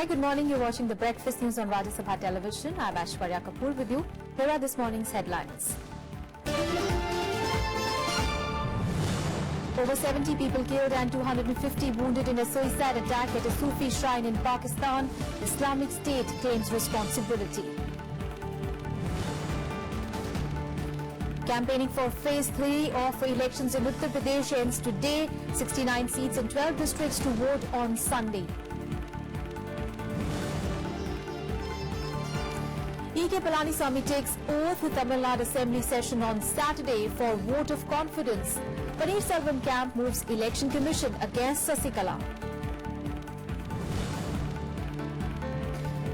Hi, good morning. You're watching the Breakfast News on Rajya Sabha Television. I'm Aishwarya Kapoor with you. Here are this morning's headlines. Over 70 people killed and 250 wounded in a suicide attack at a Sufi shrine in Pakistan. Islamic State claims responsibility. Campaigning for Phase 3 of elections in Uttar Pradesh ends today. 69 seats in 12 districts to vote on Sunday. E.K. Palaniswamy takes oath with Tamil Nadu Assembly session on Saturday for vote of confidence. Paneerselvam camp moves Election Commission against Sasikala.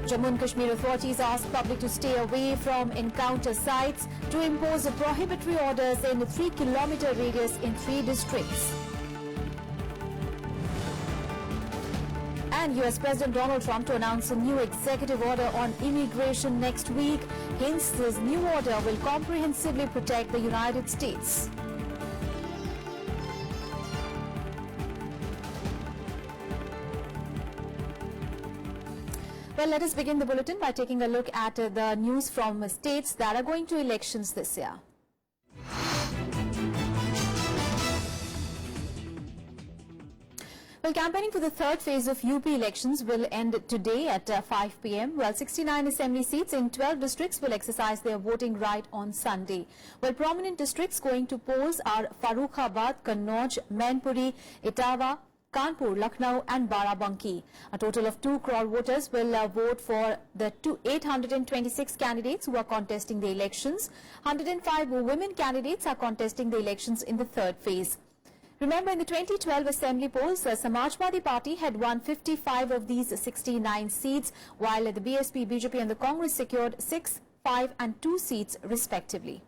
Jammu and Kashmir authorities ask public to stay away from encounter sites to impose prohibitory orders in a 3-kilometer radius in 3 districts. And US President Donald Trump to announce a new executive order on immigration next week. Hence, his new order will comprehensively protect the United States. Well, let us begin the bulletin by taking a look at the news from states that are going to elections this year. Well, campaigning for the third phase of UP elections will end today at 5 p.m. Well, 69 assembly seats in 12 districts will exercise their voting right on Sunday. Well, prominent districts going to polls are Farrukhabad, Kannauj, Mainpuri, Etawah, Kanpur, Lucknow and Barabanki. A total of 2 crore voters will vote for the 826 candidates who are contesting the elections. 105 women candidates are contesting the elections in the third phase. Remember, in the 2012 assembly polls, the Samajwadi Party had won 55 of these 69 seats, while the BSP, BJP and the Congress secured 6, 5 and 2 seats respectively.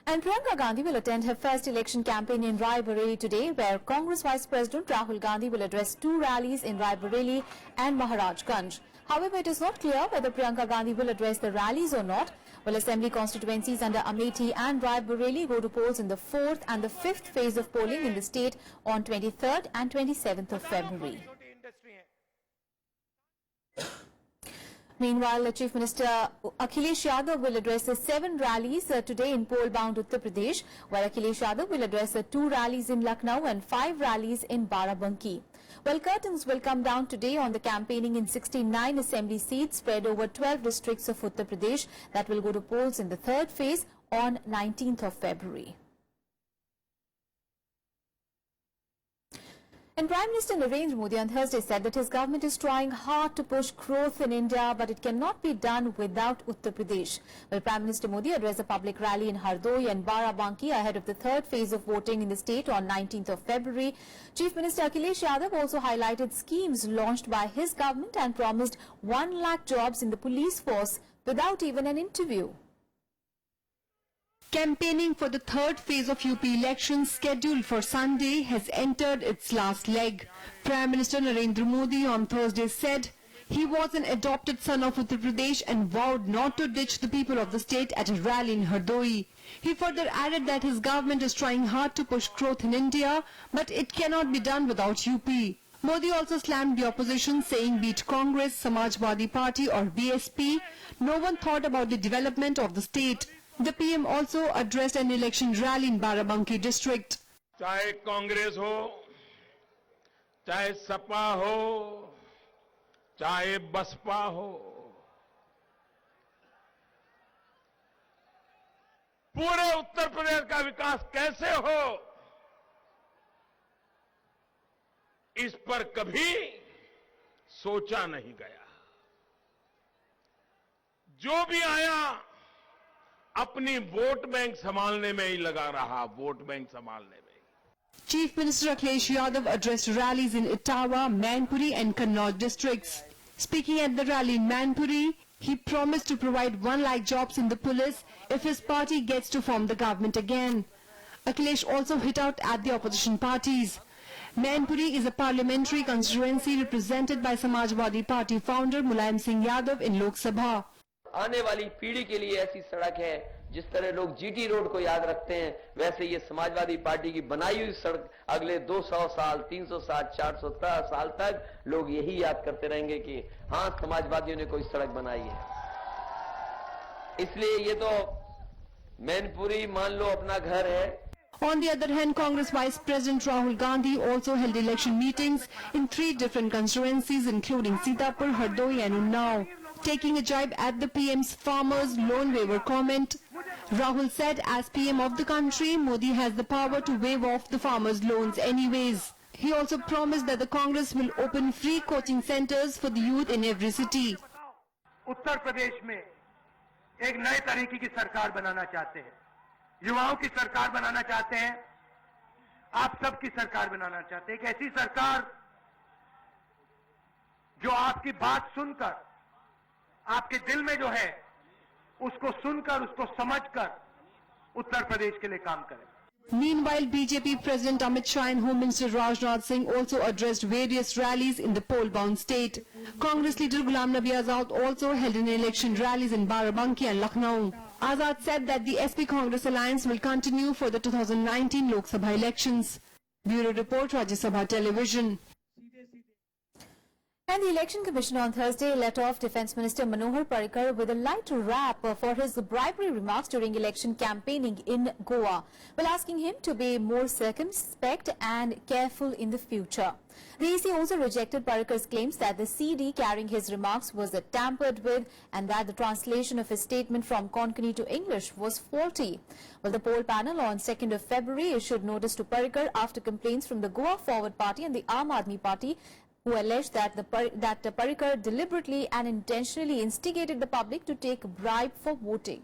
And Priyanka Gandhi will attend her first election campaign in Rai Bareli today, where Congress Vice President Rahul Gandhi will address 2 rallies in Rai Bareli and Maharajganj. However, it is not clear whether Priyanka Gandhi will address the rallies or not. Well, assembly constituencies under Amethi and Rai Bareli go to polls in the 4th and the 5th phase of polling in the state on 23rd and 27th of February. Meanwhile, Chief Minister Akhilesh Yadav will address 7 rallies today in poll-bound Uttar Pradesh, while Akhilesh Yadav will address 2 rallies in Lucknow and 5 rallies in Barabanki. Well, curtains will come down today on the campaigning in 69 assembly seats spread over 12 districts of Uttar Pradesh that will go to polls in the third phase on 19th of February. And Prime Minister Narendra Modi on Thursday said that his government is trying hard to push growth in India, but it cannot be done without Uttar Pradesh. Well, Prime Minister Modi addressed a public rally in Hardoi and Barabanki ahead of the third phase of voting in the state on 19th of February. Chief Minister Akhilesh Yadav also highlighted schemes launched by his government and promised 1 lakh jobs in the police force without even an interview. Campaigning for the third phase of UP elections scheduled for Sunday has entered its last leg. Prime Minister Narendra Modi on Thursday said he was an adopted son of Uttar Pradesh and vowed not to ditch the people of the state at a rally in Hardoi. He further added that his government is trying hard to push growth in India, but it cannot be done without UP. Modi also slammed the opposition, saying be it Congress, Samajwadi Party or BSP, no one thought about the development of the state. The PM also addressed an election rally in Barabanki district. चाहे कांग्रेस हो, चाहे सपा हो, चाहे बसपा हो, पूरे उत्तर प्रदेश का विकास कैसे हो, इस पर कभी सोचा नहीं गया। जो भी आया अपनी वोट बैंक संभालने में ही लगा रहा, वोट बैंक संभालने में। Chief Minister Akhilesh Yadav addressed rallies in Etawah, Mainpuri and Kannauj districts. Speaking at the rally in Mainpuri, he promised to provide 1 lakh jobs in the police if his party gets to form the government again. Akhilesh also hit out at the opposition parties. Mainpuri is a parliamentary constituency represented by Samajwadi Party founder Mulayam Singh Yadav in Lok Sabha. आने वाली पीढ़ी के लिए ऐसी सड़क है जिस तरह लोग जीटी रोड को याद रखते हैं, वैसे ये समाजवादी पार्टी की बनाई हुई सड़क अगले 200 साल, 300 साल, 400 साल तक लोग यही याद करते रहेंगे कि हाँ, समाजवादियों ने कोई सड़क बनाई है। इसलिए ये तो मैनपुरी मान लो अपना घर है। On the other hand, Congress Vice President Rahul Gandhi also held election meetings in 3 different constituencies, including Sitapur, Hardoi and Unnao. Taking a jibe at the PM's farmers' loan waiver comment, Rahul said, as PM of the country, Modi has the power to waive off the farmers' loans anyways. He also promised that the Congress will open free coaching centers for the youth in every city. Uttar Pradesh में एक नए तरीके की सरकार बनाना चाहते हैं, युवाओं की सरकार बनाना चाहते हैं, आप सबकी सरकार बनाना चाहते हैं। एक ऐसी सरकार जो आपकी बात सुनकर, आपके दिल में जो है उसको सुनकर, उसको समझकर उत्तर प्रदेश के लिए काम करे। Meanwhile, BJP President Amit Shah and Home Minister Rajnath Singh also addressed various rallies in the poll-bound state. Congress leader Ghulam Nabi Azad also held an election rallies in Barabanki and Lucknow. Azad said that the SP Congress alliance will continue for the 2019 Lok Sabha elections. Bureau Report, Rajya Sabha Television. And the Election Commission on Thursday let off Defence Minister Manohar Parrikar with a light rap for his bribery remarks during election campaigning in Goa, while asking him to be more circumspect and careful in the future. The EC also rejected Parrikar's claims that the CD carrying his remarks was tampered with and that the translation of his statement from Konkani to English was faulty. Well, the poll panel on 2nd of February issued notice to Parrikar after complaints from the Goa Forward Party and the Aam Aadmi Party, who alleged that Parrikar deliberately and intentionally instigated the public to take a bribe for voting.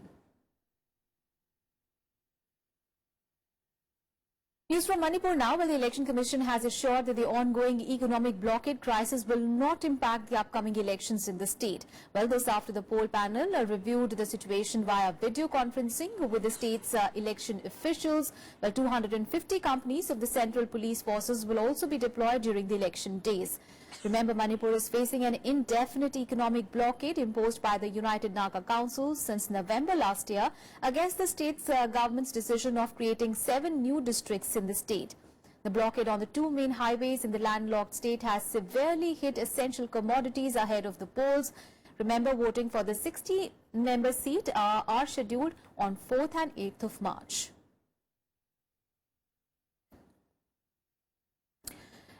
News from Manipur now, where the Election Commission has assured that the ongoing economic blockade crisis will not impact the upcoming elections in the state. Well, this after the poll panel reviewed the situation via video conferencing with the state's election officials. Well, 250 companies of the Central Police Forces will also be deployed during the election days. Remember, Manipur is facing an indefinite economic blockade imposed by the United Naga Council since November last year against the state's government's decision of creating 7 new districts in the state. The blockade on the 2 main highways in the landlocked state has severely hit essential commodities ahead of the polls. Remember, voting for the 60-member seat are scheduled on 4th and 8th of March.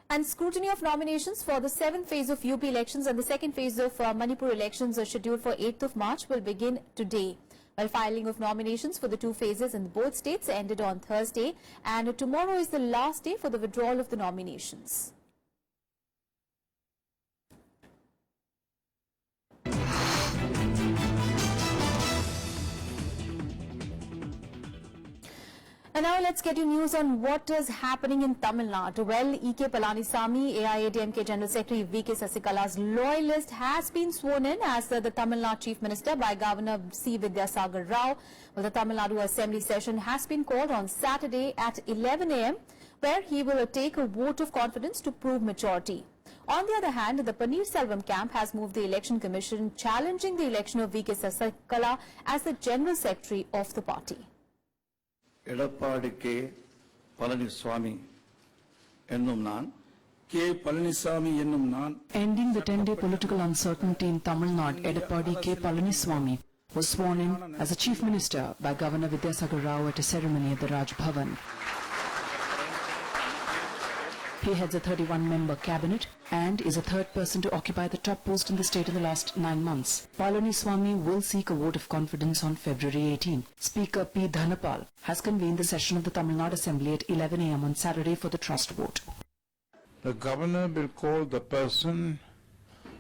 And scrutiny of nominations for the 7th phase of UP elections and the 2nd phase of Manipur elections are scheduled for 8th of March will begin today. While filing of nominations for the 2 phases in both states ended on Thursday, and tomorrow is the last day for the withdrawal of the nominations. And now let's get you news on what is happening in Tamil Nadu. Well, E.K. Palaniswamy, AIADMK General Secretary V.K. Sasikala's loyalist, has been sworn in as the Tamil Nadu Chief Minister by Governor C. Vidyasagar Rao. Well, the Tamil Nadu Assembly session has been called on Saturday at 11 a.m., where he will take a vote of confidence to prove majority. On the other hand, the Paneerselvam camp has moved the Election Commission, challenging the election of V.K. Sasikala as the General Secretary of the party. Edappadi K Palaniswami என்னும் நான் K Palaniswami என்னும் நான் Ending the 10-day political uncertainty in Tamil Nadu, Edappadi K. Palaniswamy was sworn in as a Chief Minister by Governor Vidyasagar Rao at a ceremony at the Raj Bhavan. He heads a 31-member cabinet and is a third person to occupy the top post in the state in the last 9 months. Palaniswamy will seek a vote of confidence on February 18. Speaker P. Dhanapal has convened the session of the Tamil Nadu Assembly at 11 a.m. on Saturday for the trust vote. The governor will call the person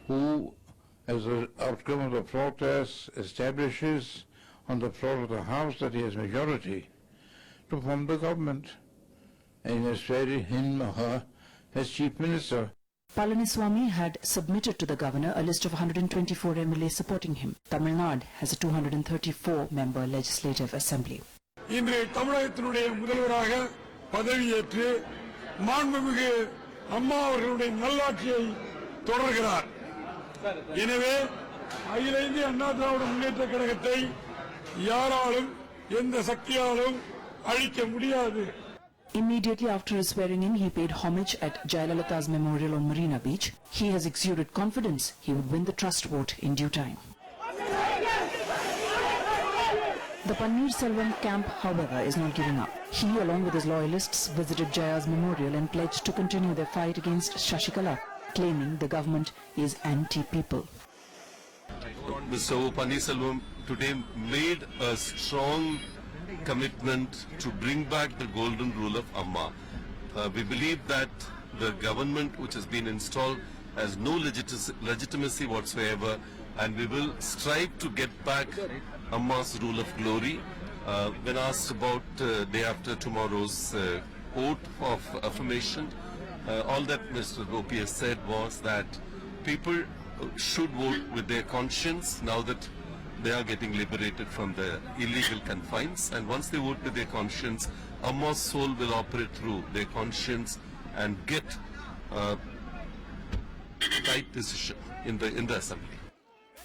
who, as an outcome of the protest, establishes on the floor of the House that he has majority to form the government, and he has swearing him or her as Chief Minister. Palaniswamy had submitted to the governor a list of 124 MLAs supporting him. Tamil Nadu has a 234-member legislative assembly. இன்று தமிழகத்தினுடைய முதல்வராக பதவியேற்று மாண்புமிகு அம்மா அவர்களுடைய நல்லாட்சியை தொடர்கிறார். எனவே அகில இந்திய அண்ணா திராவிட முன்னேற்ற கழகத்தை யாராலும் எந்த சக்தியாலும் அழிக்க முடியாது. Immediately after his swearing in, he paid homage at Jayalalitha's memorial on Marina Beach. He has exuded confidence he would win the trust vote in due time. The Pannirselvam camp, however, is not giving up. He, along with his loyalists, visited Jaya's memorial and pledged to continue their fight against Shashikala, claiming the government is anti-people. Mr. Pannirselvam today made a strong commitment to bring back the golden rule of Amma. We believe that the government which has been installed has no legitimacy whatsoever, and we will strive to get back Amma's rule of glory. When asked about day after tomorrow's oath of affirmation, all that Mr. Gopi has said was that people should vote with their conscience now that they are getting liberated from the illegal confines, and once they vote with their conscience, Amma's soul will operate through their conscience and get right decision in the assembly.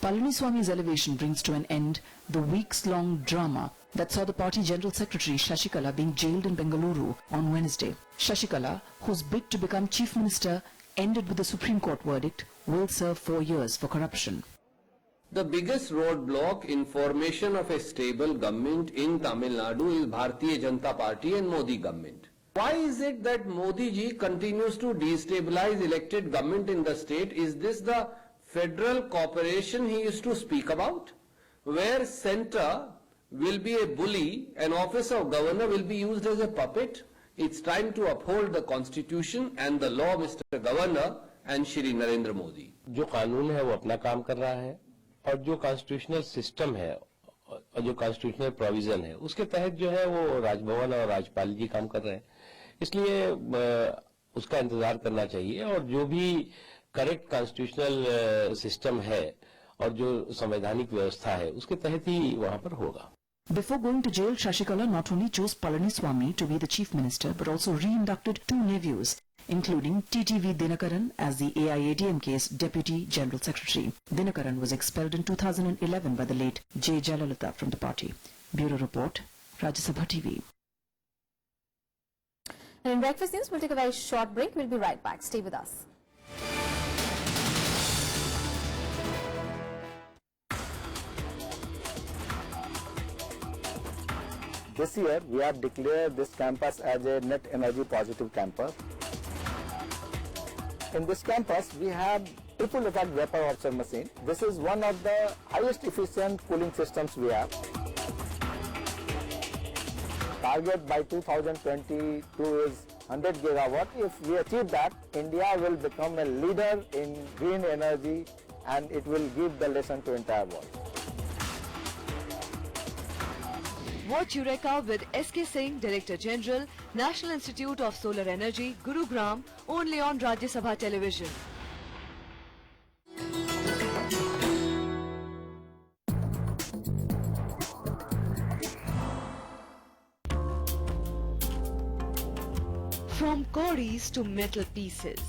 Palaniswamy's elevation brings to an end the weeks-long drama that saw the party General Secretary Shashikala being jailed in Bengaluru on Wednesday. Shashikala, whose bid to become Chief Minister ended with the Supreme Court verdict, will serve 4 years for corruption. The biggest roadblock in formation of a stable government in Tamil Nadu is Bharatiya Janata Party and Modi government. Why is it that Modi ji continues to destabilize elected government in the state? Is this the federal cooperation he used to speak about, where center will be a bully and office of governor will be used as a puppet? It's time to uphold the constitution and the law, Mr. Governor and Shri Narendra Modi. जो कानून है वो अपना काम कर रहा है और जो कॉन्स्टिट्यूशनल सिस्टम है और जो कॉन्स्टिट्यूशनल प्रोविजन है उसके तहत जो है वो राजभवन और राज्यपाल जी काम कर रहे हैं, इसलिए उसका इंतजार करना चाहिए और जो भी करेक्ट कॉन्स्टिट्यूशनल सिस्टम है और जो संवैधानिक व्यवस्था है उसके तहत ही वहां पर होगा. Before going to jail, Shashikala not only chose Palaniswamy to be the chief minister but also re-inducted 2 nephews, including TTV Dinakaran as the AIADMK's deputy general secretary. Dinakaran was expelled in 2011 by the late J. Jayalalitha from the party. Bureau Report, Rajya Sabha TV. And in Breakfast News, we'll take a very short break. We'll be right back. Stay with us. This year, we have declared this campus as a net energy positive campus. In this campus, we have triple effect vapor absorber machine. This is one of the highest efficient cooling systems we have. Target by 2022 is 100 gigawatt. If we achieve that, India will become a leader in green energy and it will give the lesson to entire world. Watch Eureka with S.K. Singh, Director General, National Institute of Solar Energy, Gurugram, only on Rajya Sabha Television. From cowries to metal pieces,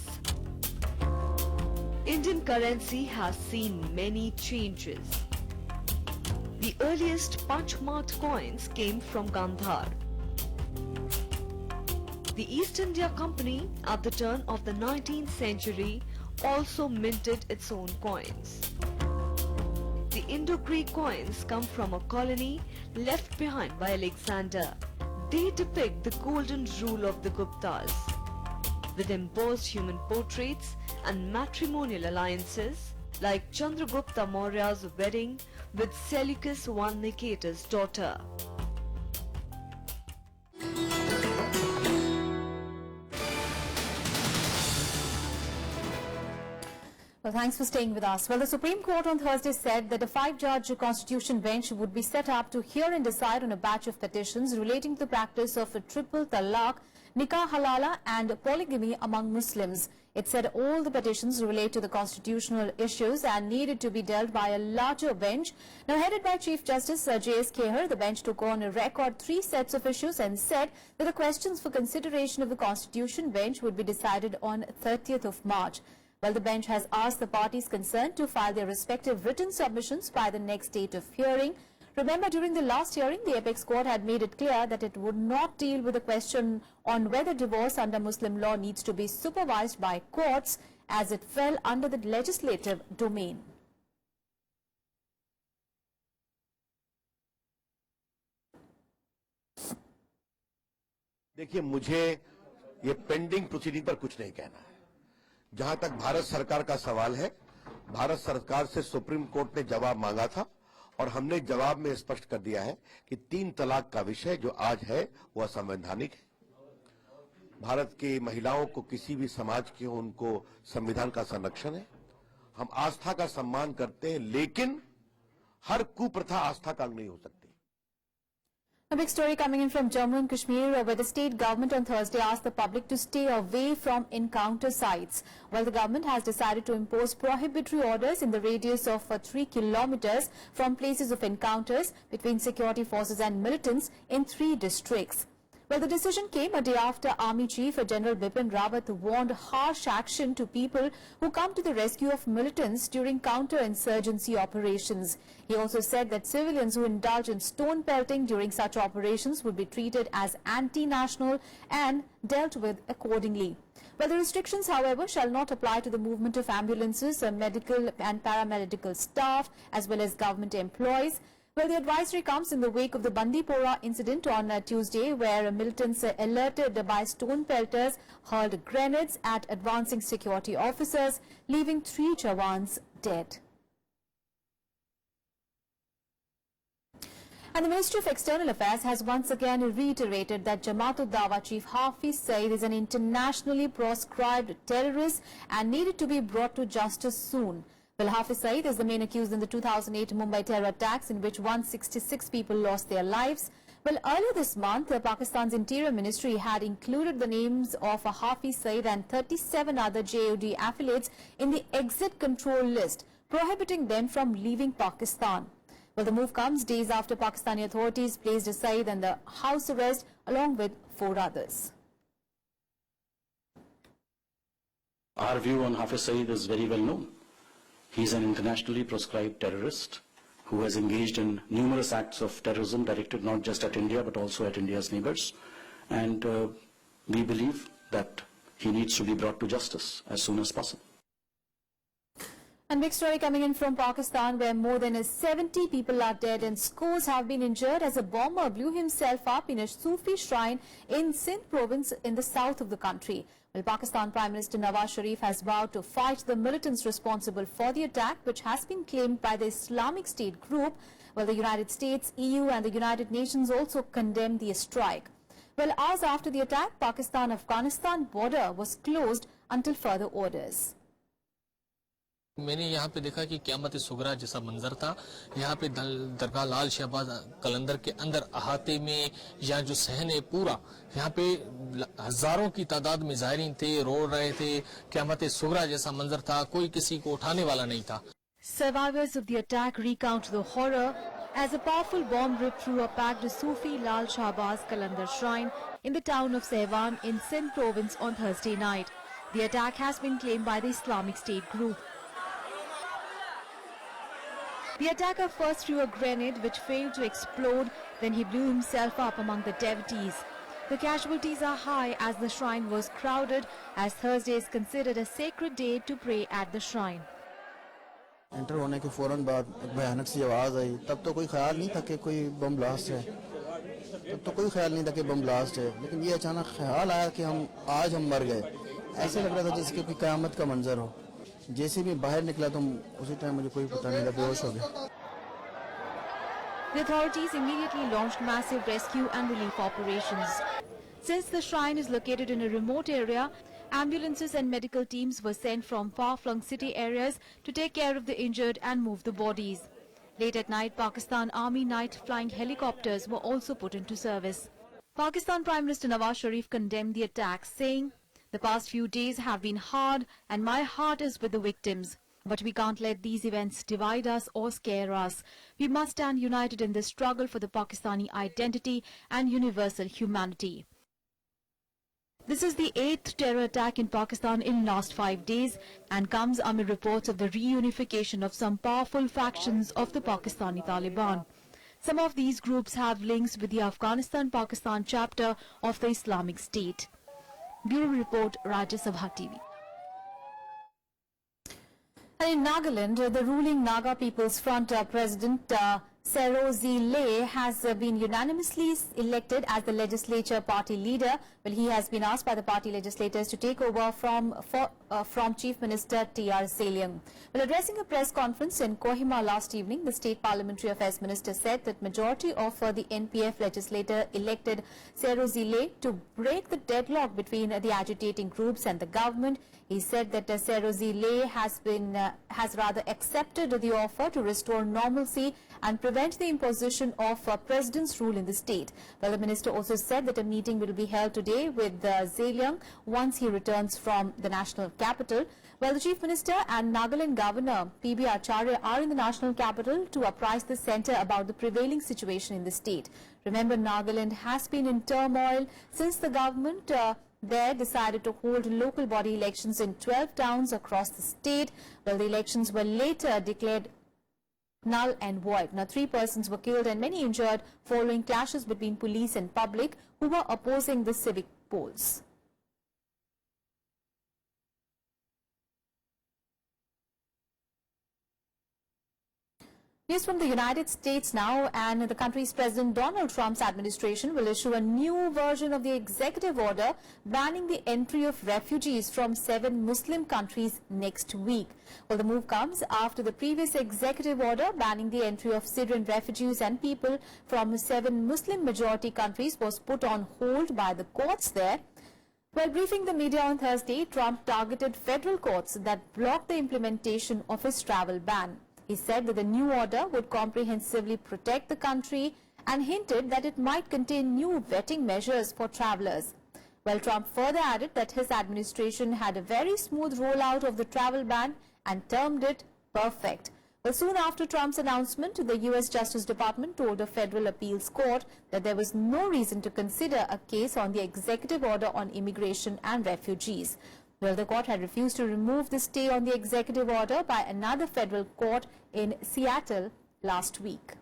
Indian currency has seen many changes. The earliest punch-marked coins came from Gandhar. The East India Company at the turn of the 19th century also minted its own coins. The Indo-Greek coins come from a colony left behind by Alexander. They depict the golden rule of the Guptas, with embossed human portraits and matrimonial alliances like Chandragupta Maurya's wedding with Seleucus I Nicetas' daughter. Well, thanks for staying with us. Well, the Supreme Court on Thursday said that a 5-judge constitution bench would be set up to hear and decide on a batch of petitions relating to the practice of a triple talaq, nikah halala and polygamy among Muslims. It said all the petitions relate to the constitutional issues and needed to be dealt by a larger bench. Now, headed by Chief Justice J.S. Kehar, the bench took on a record 3 sets of issues and said that the questions for consideration of the Constitution bench would be decided on 30th of March. Well, the bench has asked the parties concerned to file their respective written submissions by the next date of hearing. Remember, during the last hearing, the apex court had made it clear that it would not deal with the question on whether divorce under Muslim law needs to be supervised by courts, as it fell under the legislative domain. देखिए, मुझे ये pending proceeding पर कुछ नहीं कहना है। जहां तक भारत सरकार का सवाल है, भारत सरकार से सुप्रीम कोर्ट ने जवाब मांगा था और हमने जवाब में स्पष्ट कर दिया है कि 3 तलाक का विषय जो आज है वो असंवैधानिक है। भारत की महिलाओं को, किसी भी समाज के, उनको संविधान का संरक्षण है। हम आस्था का सम्मान करते हैं, लेकिन हर कुप्रथा आस्था का अंग नहीं हो सकती। A big story coming in from Jammu and Kashmir, where the state government on Thursday asked the public to stay away from encounter sites. While the government has decided to impose prohibitory orders in the radius of 3 kilometers from places of encounters between security forces and militants in 3 districts. Well, the decision came a day after Army Chief General Bipin Rawat warned harsh action to people who come to the rescue of militants during counter-insurgency operations. He also said that civilians who indulge in stone pelting during such operations would be treated as anti-national and dealt with accordingly. Well, the restrictions, however, shall not apply to the movement of ambulances, medical and paramedical staff, as well as government employees. Well, the advisory comes in the wake of the Bandipora incident on Tuesday, where militants alerted by stone pelters hurled grenades at advancing security officers, leaving 3 jawans dead. And the Ministry of External Affairs has once again reiterated that Jamaat-ud-Dawa chief Hafiz Saeed is an internationally proscribed terrorist and needed to be brought to justice soon. Well, Hafiz Saeed is the main accused in the 2008 Mumbai terror attacks, in which 166 people lost their lives. Well, earlier this month, Pakistan's Interior Ministry had included the names of Hafiz Saeed and 37 other JOD affiliates in the exit control list, prohibiting them from leaving Pakistan. Well, the move comes days after Pakistani authorities placed Saeed under house arrest along with 4 others. Our view on Hafiz Saeed is very well known. He is an internationally proscribed terrorist who has engaged in numerous acts of terrorism directed not just at India but also at India's neighbors. And we believe that he needs to be brought to justice as soon as possible. And big story coming in from Pakistan, where more than 70 people are dead and scores have been injured as a bomber blew himself up in a Sufi shrine in Sindh province in the south of the country. Well, Pakistan Prime Minister Nawaz Sharif has vowed to fight the militants responsible for the attack, which has been claimed by the Islamic State group. Well, the United States, EU and the United Nations also condemned the strike. Well, hours after the attack, Pakistan-Afghanistan border was closed until further orders. मैंने यहाँ पे देखा कि क़यामत सुगरा जैसा मंजर था। यहाँ पे दरगाह लाल शहबाज कलंदर के अंदर अहाते में यहाँ जो सहन है पूरा, यहाँ पे हजारों की तादाद में ज़ायरीन थे, रो रहे थे। क़यामत सुगरा जैसा मंजर था, कोई किसी को उठाने वाला नहीं था। Survivors of the attack recount the horror as a powerful bomb ripped through a packed Sufi Lal Shahbaz Kalandar shrine in the town of Sehwan in Sindh province on Thursday night. The attack has been claimed by the Islamic State group. The attacker first threw a grenade which failed to explode, then he blew himself up among the devotees. The casualties are high as the shrine was crowded, as Thursday is considered a sacred day to pray at the shrine. Enter होने के फौरन बाद एक भयानक सी आवाज़ आई। तब तो कोई ख्याल नहीं था कि कोई बम ब्लास्ट है, तब तो कोई ख्याल नहीं था कि बम ब्लास्ट है, लेकिन ये अचानक ख्याल आया कि आज हम मर गए। ऐसे लग रहा था जैसे कि कोई क़यामत का मंजर हो। जैसे भी बाहर निकला तो उसी टाइम मुझे कोई पता नहीं था, बेहोश हो गया। The authorities immediately launched massive rescue and relief operations. Since the shrine is located in a remote area, ambulances and medical teams were sent from far-flung city areas to take care of the injured and move the bodies. Late at night, Pakistan Army night flying helicopters were also put into service. Pakistan Prime Minister Nawaz Sharif condemned the attack, saying, "The past few days have been hard and my heart is with the victims. But we can't let these events divide us or scare us. We must stand united in this struggle for the Pakistani identity and universal humanity." This is the 8th terror attack in Pakistan in last 5 days and comes amid reports of the reunification of some powerful factions of the Pakistani Taliban. Some of these groups have links with the Afghanistan-Pakistan chapter of the Islamic State. Bureau Report, Rajya Sabha TV. And in Nagaland, the ruling Naga People's Front President Serozi Le has been unanimously elected as the legislature party leader. Well, he has been asked by the party legislators to take over from Chief Minister T.R. Zeliang. Well, addressing a press conference in Kohima last evening, the State Parliamentary Affairs Minister said that majority of the NPF legislator elected Serozi Le to break the deadlock between the agitating groups and the government. He said that Serozi Le has rather accepted the offer to restore normalcy and prevent the imposition of president's rule in the state. Well, the minister also said that a meeting will be held today with Zeliang once he returns from the national capital. Well, the Chief Minister and Nagaland Governor P.B. Acharya are in the national capital to apprise the centre about the prevailing situation in the state. Remember, Nagaland has been in turmoil since the government there decided to hold local body elections in 12 towns across the state. Well, the elections were later declared null and void. Now, 3 persons were killed and many injured following clashes between police and public who were opposing the civic polls. News from the United States now, and the country's President Donald Trump's administration will issue a new version of the executive order banning the entry of refugees from 7 Muslim countries next week. Well, the move comes after the previous executive order banning the entry of Syrian refugees and people from 7 Muslim-majority countries was put on hold by the courts there. While briefing the media on Thursday, Trump targeted federal courts that blocked the implementation of his travel ban. He said that the new order would comprehensively protect the country and hinted that it might contain new vetting measures for travelers. Well, Trump further added that his administration had a very smooth rollout of the travel ban and termed it perfect. Well, soon after Trump's announcement, the U.S. Justice Department told a federal appeals court that there was no reason to consider a case on the executive order on immigration and refugees. Well, the court had refused to remove the stay on the executive order by another federal court in Seattle last week.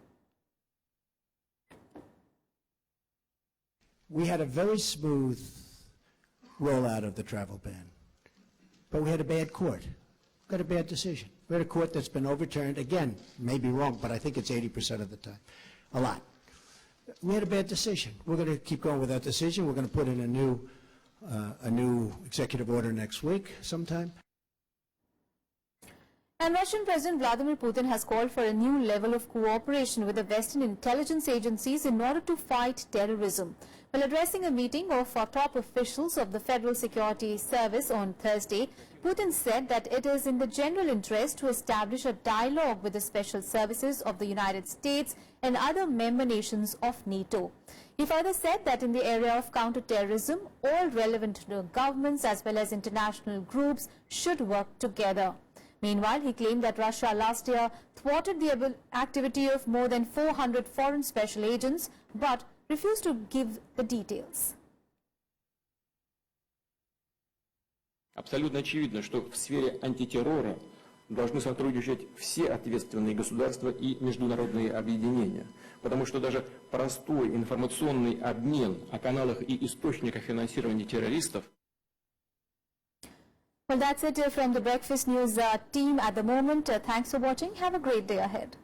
We had a very smooth rollout of the travel ban, but we had a bad court. We got a bad decision. We had a court that's been overturned, again, may be wrong, but I think it's 80% of the time, a lot. We had a bad decision. We're going to keep going with that decision. We're going to put in a new executive order next week sometime. And Russian President Vladimir Putin has called for a new level of cooperation with the Western intelligence agencies in order to fight terrorism. While addressing a meeting of top officials of the Federal Security Service on Thursday, Putin said that it is in the general interest to establish a dialogue with the special services of the United States and other member nations of NATO. He further said that in the area of counterterrorism, all relevant governments as well as international groups should work together. Meanwhile, he claimed that Russia last year thwarted the activity of more than 400 foreign special agents, but refused to give the details. Абсолютно очевидно, что в сфере антитеррора должны сотрудничать все ответственные государства и международные объединения, потому что даже простой информационный обмен о каналах и источниках финансирования террористов. Well, that's it from the Breakfast News team at the moment. Thanks for watching. Have a great day ahead.